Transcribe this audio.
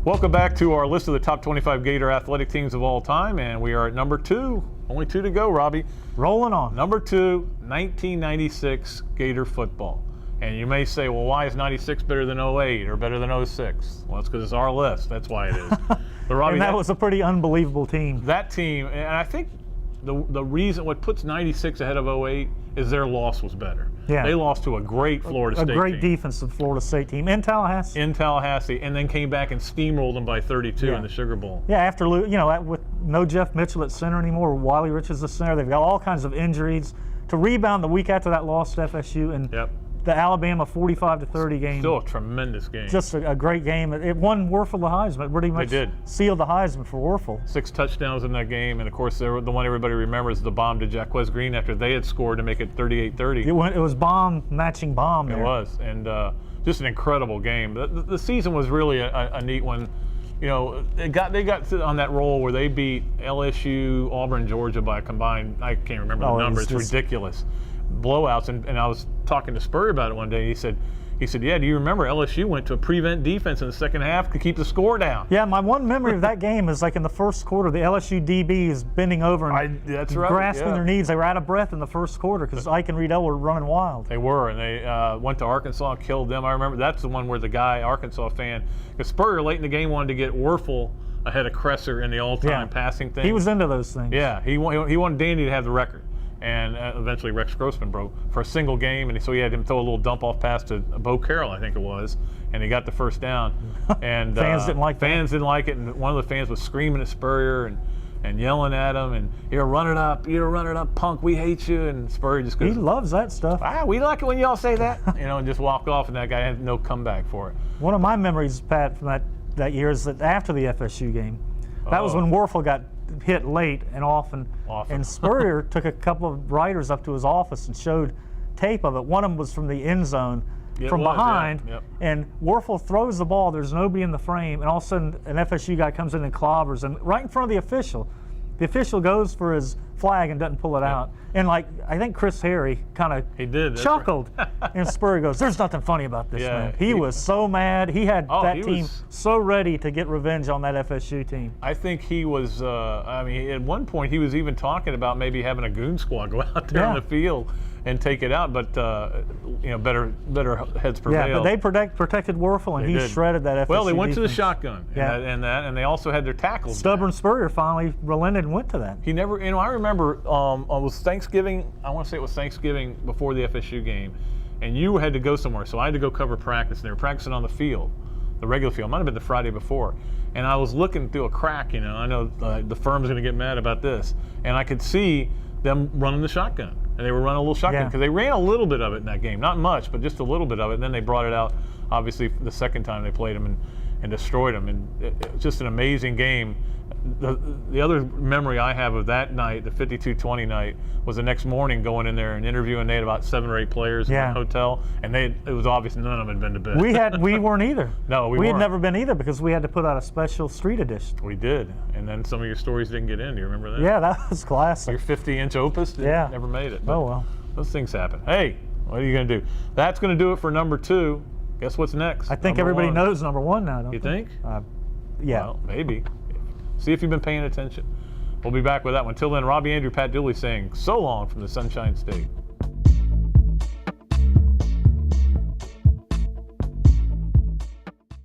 Welcome back to our list of the top 25 Gator athletic teams of all time, and we are at number 2. Only 2 to go, Robbie. Rolling on. Number 2, 1996 Gator football. And you may say, well, why is 96 better than 08 or better than 06? Well, it's because it's our list. That's why it is. But Robbie, and that was a pretty unbelievable team. That team, and I think the reason what puts 96 ahead of 08 is their loss was better. Yeah. They lost to a great Florida State team. A great defensive Florida State team in Tallahassee. In Tallahassee, and then came back and steamrolled them by 32 in the Sugar Bowl. Yeah, after, with no Jeff Mitchell at center anymore, Wiley Richards at center, they've got all kinds of injuries. To rebound the week after that loss to FSU and the Alabama 45-30 game. Still a tremendous game. Just a great game. It won Werfel the Heisman. It pretty much sealed the Heisman for Werfel. 6 touchdowns in that game, and of course the one everybody remembers the bomb to Jaquez Green after they had scored to make it 38-30. It was bomb matching bomb there. It was, and just an incredible game. The season was really a neat one. You know, they got on that roll where they beat LSU, Auburn, Georgia by a combined, I can't remember the number. It's ridiculous. Blowouts, and I was talking to Spurrier about it one day. He said, yeah, do you remember LSU went to a prevent defense in the second half to keep the score down? Yeah, my one memory of that game is like in the first quarter, the LSU DB is bending over and grasping their knees. They were out of breath in the first quarter because Ike and Riedel were running wild. They were, and they went to Arkansas and killed them. I remember that's the one where the guy, Arkansas fan, because Spurrier late in the game wanted to get Werfel ahead of Kresser in the all-time passing thing. He was into those things. Yeah, he wanted Danny to have the record. And eventually Rex Grossman broke for a single game, and so he had him throw a little dump-off pass to Bo Carroll, I think it was, and he got the first down. And fans didn't like that. Fans didn't like it, and one of the fans was screaming at Spurrier and yelling at him, and you're run it up, punk, we hate you. And Spurrier just goes, he loves that stuff. We like it when y'all say that, and just walk off, and that guy had no comeback for it. One of my memories, Pat, from that year is that after the FSU game, that was when Werfel got hit late and often. And Spurrier took a couple of writers up to his office and showed tape of it. One of them was from the end zone from behind, and Werfel throws the ball, there's nobody in the frame, and all of a sudden an FSU guy comes in and clobbers, and right in front of the official goes for his flag and doesn't pull it out. And I think Chris Harry kind of chuckled, and Spurrier goes, there's nothing funny about this, man. He was so mad. He had that team so ready to get revenge on that FSU team. I think he was, at one point he was even talking about maybe having a goon squad go out there on the field and take it out, but better heads prevailed. Yeah, but they protected Werfel, and he shredded that FSU Well, they went defense. to the shotgun, and they also had their tackles. Stubborn Spurrier finally relented and went to that. He never, I remember it was Thanksgiving. I want to say it was Thanksgiving before the FSU game, and you had to go somewhere, so I had to go cover practice, and they were practicing on the field, the regular field. It might have been the Friday before, and I was looking through a crack. I know the firm's going to get mad about this, and I could see them running the shotgun. And they were running a little shotgun because they ran a little bit of it in that game. Not much, but just a little bit of it. And then they brought it out, obviously, the second time they played them and destroyed them. And it was just an amazing game. The other memory I have of that night, the 52-20 night, was the next morning going in there and interviewing. They had about 7 or 8 players in the hotel, and it was obvious none of them had been to bed. We weren't either. No, we weren't. had never been either because we had to put out a special street edition. We did, and then some of your stories didn't get in. Do you remember that? Yeah, that was classic. Your 50-inch opus never made it. Oh, well. Those things happen. Hey, what are you going to do? That's going to do it for number 2. Guess what's next? I think everybody knows number 1 now, don't you think? Yeah. Well, maybe. See if you've been paying attention. We'll be back with that one. Till then, Robbie Andreu, Pat Dooley saying so long from the Sunshine State.